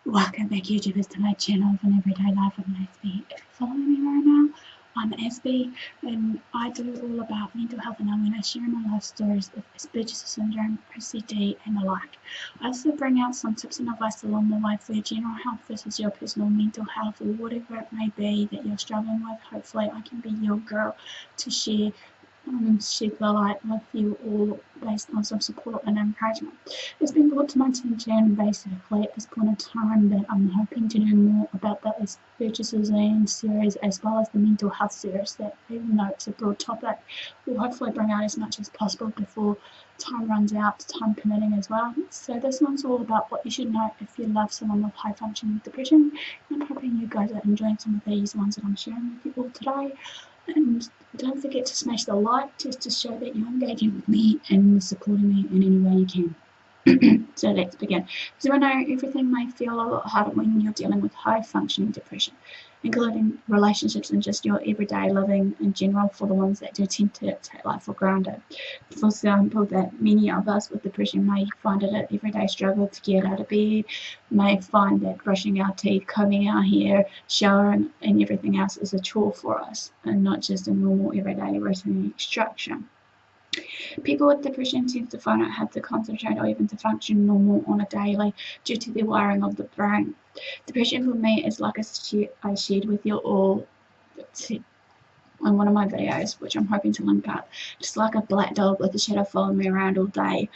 Welcome back, YouTubers, to my channel of an everyday life of an Aspie. If you're following me right now, I'm Aspie, and I do all about mental health and awareness, sharing my life stories of Asperger's syndrome, OCD, and the like. I also bring out some tips and advice along the way for your general health versus your personal mental health, or whatever it may be that you're struggling with. Hopefully, I can be your girl to shed the light with you all based on some support and encouragement. It's been brought to my attention basically at this point in time that I'm hoping to do more about the Asperger's series as well as the mental health series, that even though it's a broad topic, we'll hopefully bring out as much as possible before time runs out, time permitting as well. So this one's all about what you should know if you love someone with high functioning depression. I'm hoping you guys are enjoying some of these ones that I'm sharing with you all today. And don't forget to smash the like just to show that you're engaging with me and supporting me in any way you can. So let's begin. So I know everything may feel a lot harder when you're dealing with high functioning depression, including relationships and just your everyday living in general, for the ones that do tend to take life for granted. For example, that many of us with depression may find it an everyday struggle to get out of bed, may find that brushing our teeth, combing our hair, showering and everything else is a chore for us and not just a normal everyday routine instruction. People with depression tend to find it hard to concentrate or even to function normal on a daily due to the wiring of the brain. Depression for me is like I shared with you all on one of my videos, which I'm hoping to link up. Just like a black dog with a shadow following me around all day,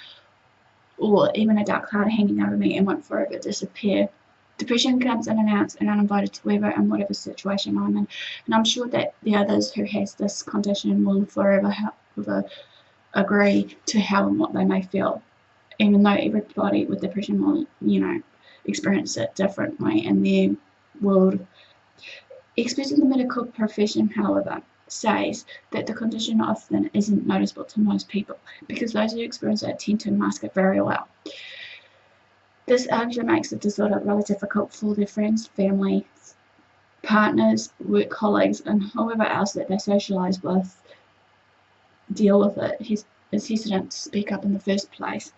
or even a dark cloud hanging over me and won't forever disappear. Depression comes unannounced and uninvited to whoever and whatever situation I'm in, and I'm sure that the others who has this condition will forever agree to how and what they may feel, even though everybody with depression will, experience it differently in their world. Experts in the medical profession, however, says that the condition often isn't noticeable to most people because those who experience it tend to mask it very well. This actually makes the disorder really difficult for their friends, family, partners, work colleagues, and whoever else that they socialise with deal with it. He's hesitant to speak up in the first place.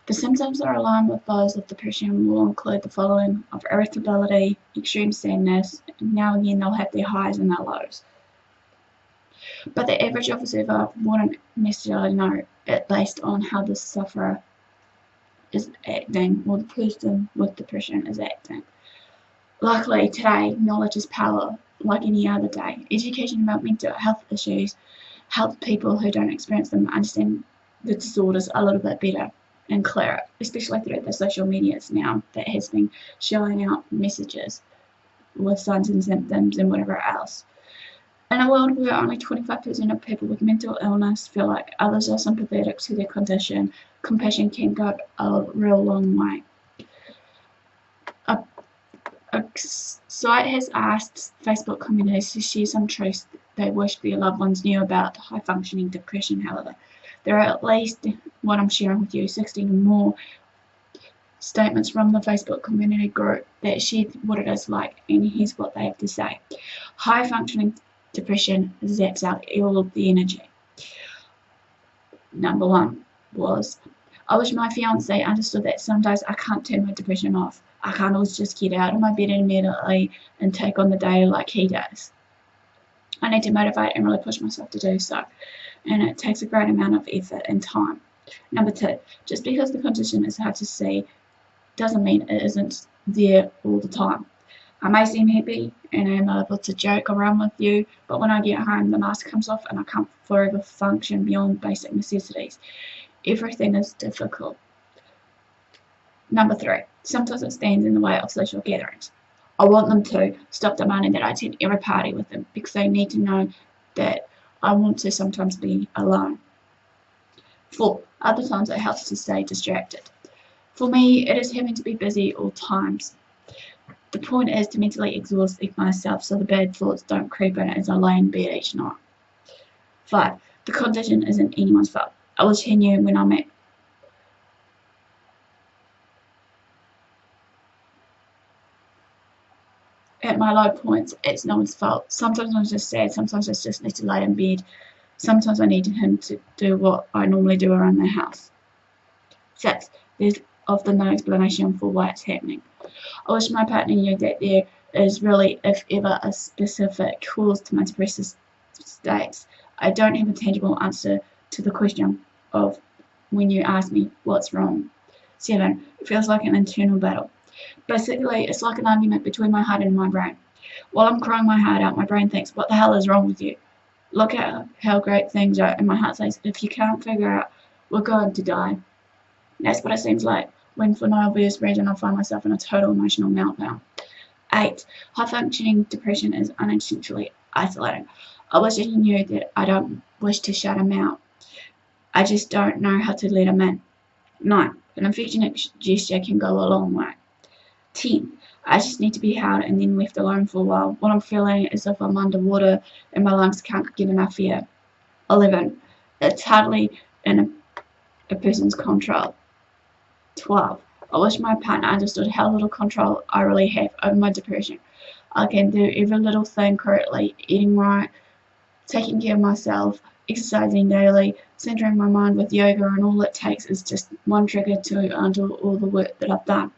The symptoms that are aligned with those of depression will include the following of irritability, extreme sadness, and now and again they'll have their highs and their lows. But the average observer wouldn't necessarily know it based on how the sufferer is acting or the person with depression is acting. Luckily today, knowledge is power, like any other day. Education about mental health issues helps people who don't experience them understand the disorders a little bit better and clearer, especially through the social medias now that has been showing out messages with signs and symptoms and whatever else. In a world where only 25% of people with mental illness feel like others are sympathetic to their condition, compassion can go a real long way. A site has asked Facebook communities to share some truths they wish their loved ones knew about high functioning depression. However, there are at least, what I'm sharing with you, 16 or more statements from the Facebook community group that share what it is like, and here's what they have to say. High functioning depression zaps out all of the energy. Number one was, I wish my fiance understood that some days I can't turn my depression off. I can't always just get out of my bed immediately and take on the day like he does. I need to motivate and really push myself to do so, and it takes a great amount of effort and time. Number two, just because the condition is hard to see doesn't mean it isn't there all the time. I may seem happy and I'm able to joke around with you, but when I get home the mask comes off and I can't forever function beyond basic necessities. Everything is difficult. Number three, sometimes it stands in the way of social gatherings. I want them to stop demanding that I attend every party with them because they need to know that I want to sometimes be alone. 4. Other times it helps to stay distracted. For me, it is having to be busy all times. The point is to mentally exhaust myself so the bad thoughts don't creep in as I lay in bed each night. 5. The condition isn't anyone's fault. I will tell you when I'm at my low points, it's no one's fault. Sometimes I'm just sad, sometimes I just need to lay in bed. Sometimes I need him to do what I normally do around the house. 6. There's often no explanation for why it's happening. I wish my partner knew that there is really, if ever, a specific cause to my depressive states. I don't have a tangible answer to the question of when you ask me what's wrong. 7. It feels like an internal battle. Basically, it's like an argument between my heart and my brain. While I'm crying my heart out, my brain thinks, what the hell is wrong with you? Look at how great things are, and my heart says, if you can't figure out, we're going to die. That's what it seems like when, for no obvious reason, I find myself in a total emotional meltdown. 8. High-functioning depression is unintentionally isolating. I wish you knew that I don't wish to shut him out. I just don't know how to let him in. 9. An affectionate gesture can go a long way. 10. I just need to be held and then left alone for a while. What I'm feeling is if I'm underwater and my lungs can't get enough air. 11. It's hardly in a person's control. 12. I wish my partner understood how little control I really have over my depression. I can do every little thing correctly, eating right, taking care of myself, exercising daily, centering my mind with yoga, and all it takes is just one trigger to undo all the work that I've done.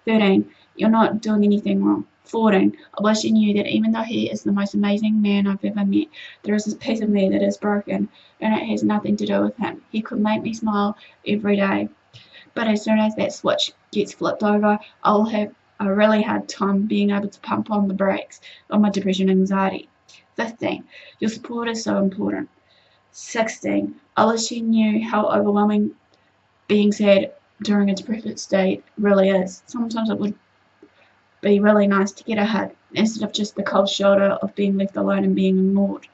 13. You're not doing anything wrong. 14. I wish you knew that even though he is the most amazing man I've ever met, there is this piece of me that is broken, and it has nothing to do with him. He could make me smile every day, but as soon as that switch gets flipped over, I'll have a really hard time being able to pump on the brakes on my depression and anxiety. 15. Your support is so important. 16. I wish you knew how overwhelming being sad during a depressive state really is. Sometimes it would be really nice to get a hug instead of just the cold shoulder of being left alone and being ignored,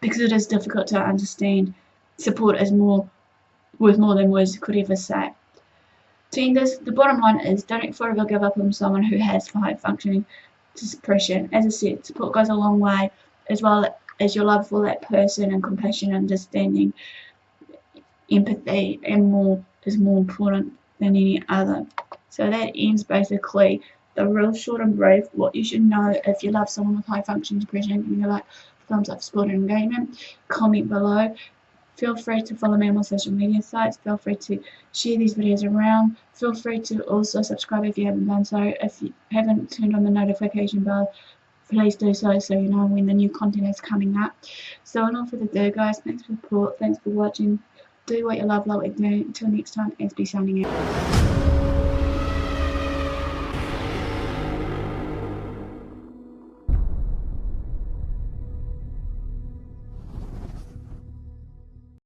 because it is difficult to understand. Support is worth more than words could ever say. To end this, the bottom line is don't forever give up on someone who has high-functioning depression. As I said, support goes a long way, as well as your love for that person, and compassion, understanding, empathy, and more is more important than any other. So that ends basically the real short and brief what you should know if you love someone with high-functioning depression and you like thumbs up, support, and engagement. Comment below. Feel free to follow me on my social media sites. Feel free to share these videos around. Feel free to also subscribe if you haven't done so. If you haven't turned on the notification bell, please do so you know when the new content is coming up. So enough for the day, guys. Thanks for the support. Thanks for watching. Do what you love, like we do. Until next time, Aspie signing out.